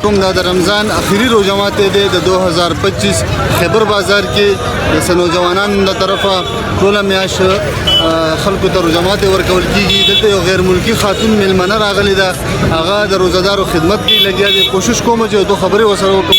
کوم دا د رمضان اخیری روزه ماته ده د 2025 خیبر بازار کې د نوجوانانو له طرفه ټوله میاش خلکو ته روزه ماته ورکول کیږي. دلته یو غیر ملکی خاتون میلمنه راغلی ده، هغه د روزدارو خدمت کې لګیا دی. کوشش کوم چې دوه خبرې وسره وکړم.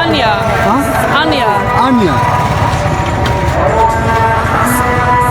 Anya. Anya.